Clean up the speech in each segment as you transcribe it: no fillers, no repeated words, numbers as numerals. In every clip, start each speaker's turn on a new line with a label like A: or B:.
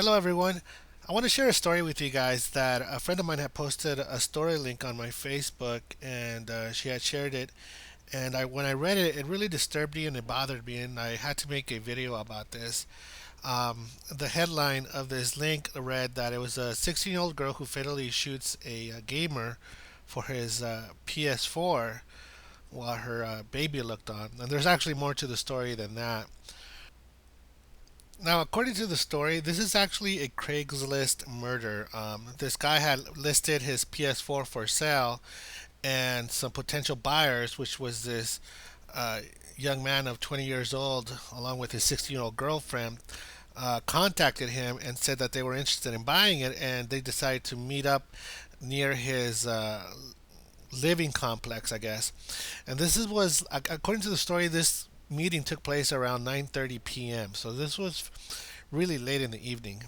A: Hello, everyone. I want to share a story with you guys that a friend of mine had posted a story link on my Facebook, and she had shared it. And when I read it, it really disturbed me and it bothered me, and I had to make a video about this. The headline of this link read that it was a 16-year-old girl who fatally shoots a gamer for his PS4 while her baby looked on. And there's actually more to the story than that. Now, according to the story, this is actually a Craigslist murder. This guy had listed his PS4 for sale, and some potential buyers, which was this uh, young man of 20 years old, along with his 16-year-old girlfriend, contacted him and said that they were interested in buying it, and they decided to meet up near his living complex, I guess. And was according to the story, this meeting took place around 9:30 p.m. So this was really late in the evening.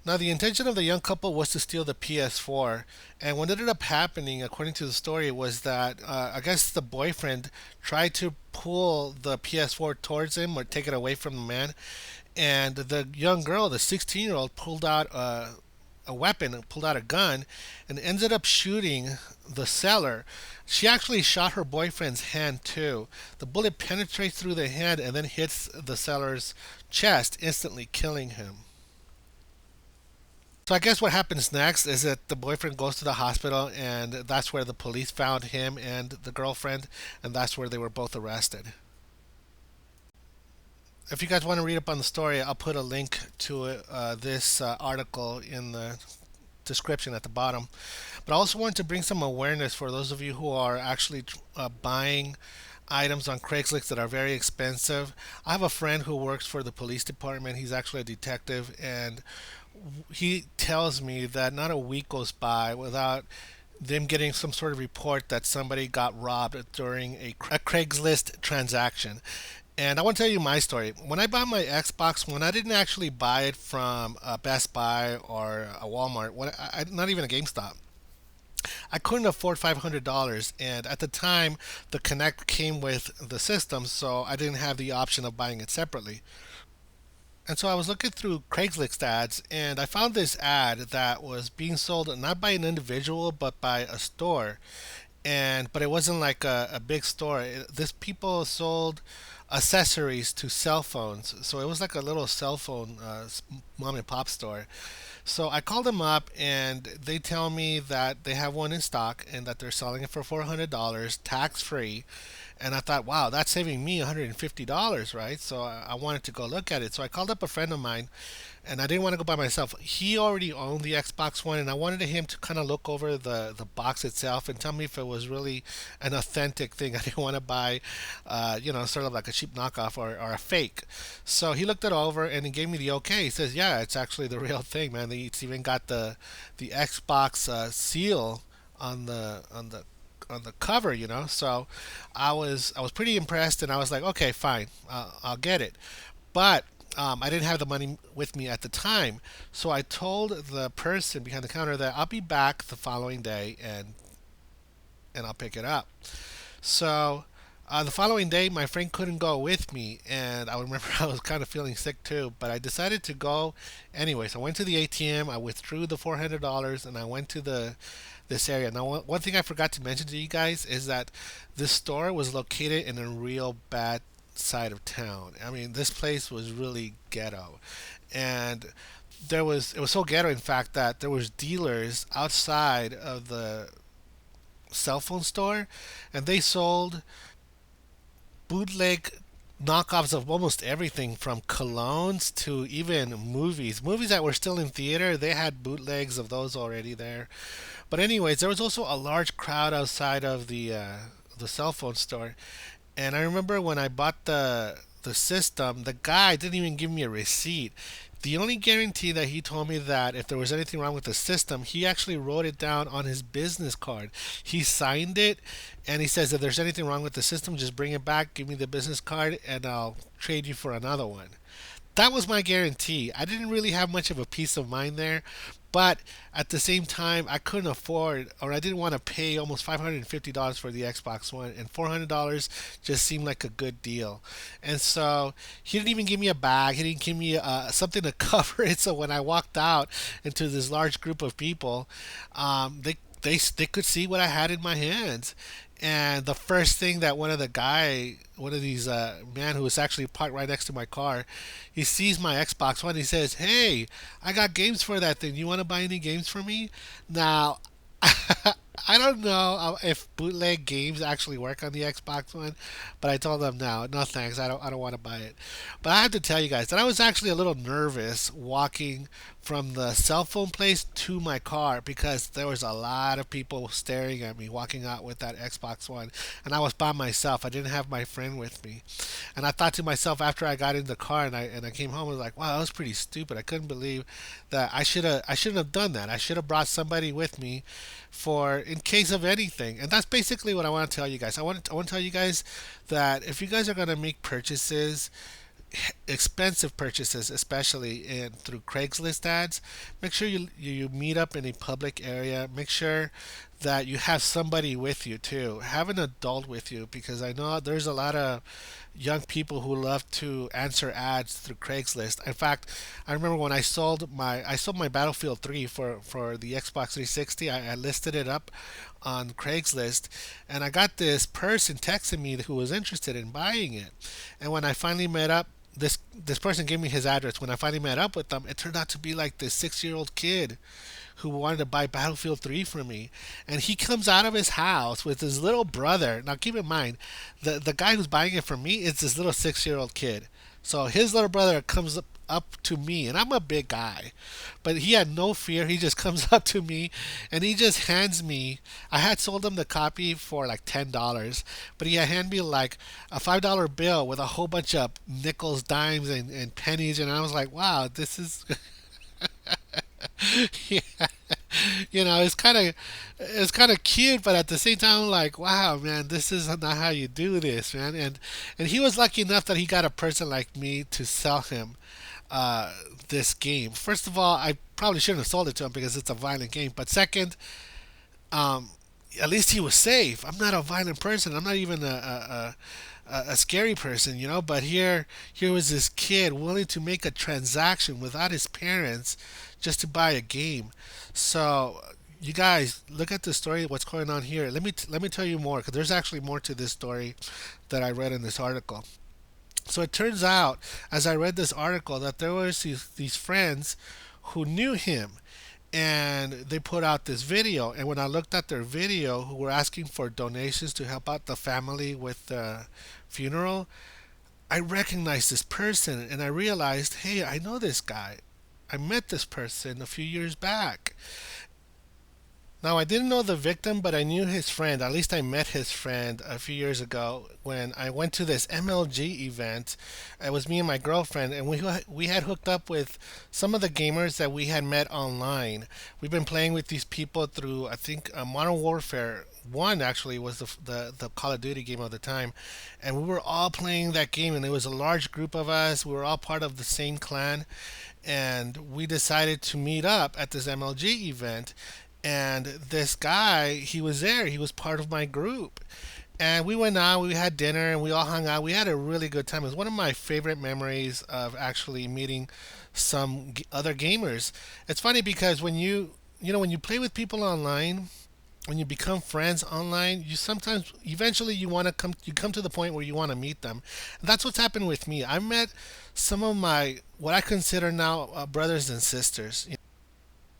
A: Now, the intention of the young couple was to steal the PS4, and what ended up happening, according to the story, was that I guess the boyfriend tried to pull the PS4 towards him or take it away from the man, and the young girl, the 16-year-old, pulled out a weapon, pulled out a gun, and ended up shooting the seller. She actually shot her boyfriend's hand too. The bullet penetrates through the hand and then hits the seller's chest, instantly killing him. So I guess what happens next is that the boyfriend goes to the hospital, and that's where the police found him and the girlfriend, and that's where they were both arrested. If you guys want to read up on the story, I'll put a link to this article in the description at the bottom. But I also want to bring some awareness for those of you who are actually buying items on Craigslist that are very expensive. I have a friend who works for the police department. He's actually a detective, and he tells me that not a week goes by without them getting some sort of report that somebody got robbed during a Craigslist transaction. And I want to tell you my story. When I bought my Xbox One, I didn't actually buy it from a Best Buy or a Walmart. Not even a GameStop. I couldn't afford $500, and at the time, the Connect came with the system, so I didn't have the option of buying it separately. And so I was looking through Craigslist ads, and I found this ad that was being sold not by an individual but by a store. And but it wasn't like a big store. This people sold accessories to cell phones, so it was like a little cell phone mom and pop store. So I called them up, and they tell me that they have one in stock and that they're selling it for $400 tax free. And I thought, wow, that's saving me $150, right? So I wanted to go look at it. So I called up a friend of mine, and I didn't want to go by myself. He already owned the Xbox One, and I wanted him to kind of look over the box itself and tell me if it was really an authentic thing. I didn't want to buy, sort of like a cheap knockoff or a fake. So he looked it over and he gave me the okay. He says, yeah, it's actually the real thing, man. It's even got the Xbox seal on the cover, So I was pretty impressed, and I was like, okay, fine, I'll get it. But I didn't have the money with me at the time, so I told the person behind the counter that I'll be back the following day, and I'll pick it up. So the following day, my friend couldn't go with me, and I remember I was kind of feeling sick too. But I decided to go anyways. I went to the ATM, I withdrew the $400, and I went to the this area. Now, one thing I forgot to mention to you guys is that this store was located in a real bad side of town. I mean, this place was really ghetto, and it was so ghetto, in fact, that there was dealers outside of the cell phone store, and they sold bootleg knockoffs of almost everything from colognes to even movies that were still in theater. They had bootlegs of those already there. But anyways, there was also a large crowd outside of the cell phone store. And I remember when I bought the system, the guy didn't even give me a receipt. The only guarantee that he told me that if there was anything wrong with the system, he actually wrote it down on his business card. He signed it, and he says if there's anything wrong with the system, just bring it back, give me the business card, and I'll trade you for another one. That was my guarantee. I didn't really have much of a peace of mind there, But at the same time, I couldn't afford, or I didn't want to pay almost $550 for the Xbox One, and $400 just seemed like a good deal. And so he didn't even give me a bag. He didn't give me something to cover it. So when I walked out into this large group of people, they could see what I had in my hands. And the first thing that one of these man who was actually parked right next to my car, he sees my Xbox One. He says, "Hey, I got games for that thing. You want to buy any games for me?" Now, I don't know if bootleg games actually work on the Xbox One, but I told them no, no thanks. I don't want to buy it. But I have to tell you guys that I was actually a little nervous walking from the cell phone place to my car because there was a lot of people staring at me walking out with that Xbox One, and I was by myself. I didn't have my friend with me, and I thought to myself after I got in the car and I came home, I was like, wow, that was pretty stupid. I couldn't believe that I shouldn't have done that. I should have brought somebody with me for in case of anything. And that's basically what I want to tell you guys. I want to tell you guys that if you guys are going to make purchases, expensive purchases, especially in through Craigslist ads, make sure you meet up in a public area. Make sure that you have somebody with you too. Have an adult with you because I know there's a lot of young people who love to answer ads through Craigslist. In fact, I remember when I sold my Battlefield 3 for the Xbox 360. I listed it up on Craigslist, and I got this person texting me who was interested in buying it. And when I finally met up, this person gave me his address. When I finally met up with them, it turned out to be like this 6 year old kid who wanted to buy Battlefield 3 from me. And he comes out of his house with his little brother. Now, keep in mind, the guy who's buying it from me is this little 6 year old kid. So his little brother comes up to me, and I'm a big guy, but he had no fear. He just comes up to me and he just hands me. I had sold him the copy for like $10, but he had handed me like a $5 bill with a whole bunch of nickels, dimes, and pennies, and I was like, wow, this is. Yeah, it's kind of cute, but at the same time, I'm like, wow, man, this is not how you do this, man. And he was lucky enough that he got a person like me to sell him uh, this game. First of all, I probably shouldn't have sold it to him because it's a violent game. But second, um, at least he was safe. I'm not a violent person. I'm not even a scary person, you know. But here was this kid willing to make a transaction without his parents just to buy a game. So you guys look at the story. What's going on here? Let me tell you more because there's actually more to this story that I read in this article. So it turns out, as I read this article, that there was these friends who knew him, and they put out this video. And when I looked at their video, who were asking for donations to help out the family with the funeral, I recognized this person, and I realized, hey, I know this guy. I met this person a few years back. Now, I didn't know the victim, but I knew his friend. At least I met his friend a few years ago when I went to this MLG event. It was me and my girlfriend, and we had hooked up with some of the gamers that we had met online. We've been playing with these people through, I think, Modern Warfare 1 actually was the Call of Duty game of the time. And we were all playing that game, and it was a large group of us. We were all part of the same clan, and we decided to meet up at this MLG event. And this guy, he was there. He was part of my group. And we went out, we had dinner, and we all hung out. We had a really good time. It was one of my favorite memories of actually meeting some other gamers. It's funny because when you play with people online, when you become friends online, you sometimes, eventually, you come to the point where you want to meet them. And that's what's happened with me. I met some of my, what I consider now brothers and sisters,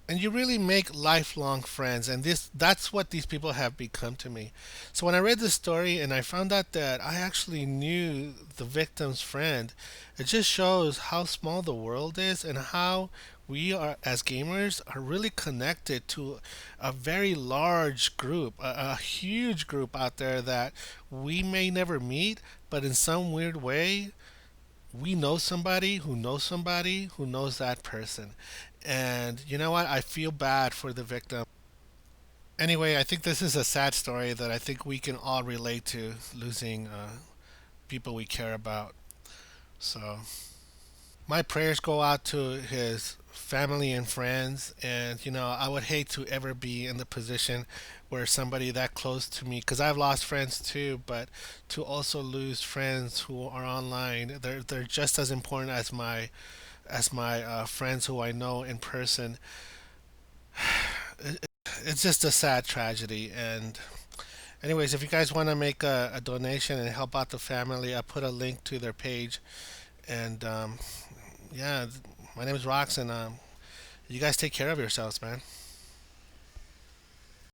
A: and you really make lifelong friends, and that's what these people have become to me. So when I read this story and I found out that I actually knew the victim's friend, it just shows how small the world is and how we are, as gamers, are really connected to a very large group, a huge group out there that we may never meet, but in some weird way we know somebody who knows that person. And you know what? I feel bad for the victim. Anyway, I think this is a sad story that I think we can all relate to, losing people we care about. So, my prayers go out to his family and friends. And I would hate to ever be in the position where somebody that close to me, because I've lost friends too, but to also lose friends who are online, they're just as important as my friends who I know in person. It's just a sad tragedy. And anyways, if you guys want to make a donation and help out the family, I put a link to their page. And yeah, my name is Rox, and you guys take care of yourselves, man.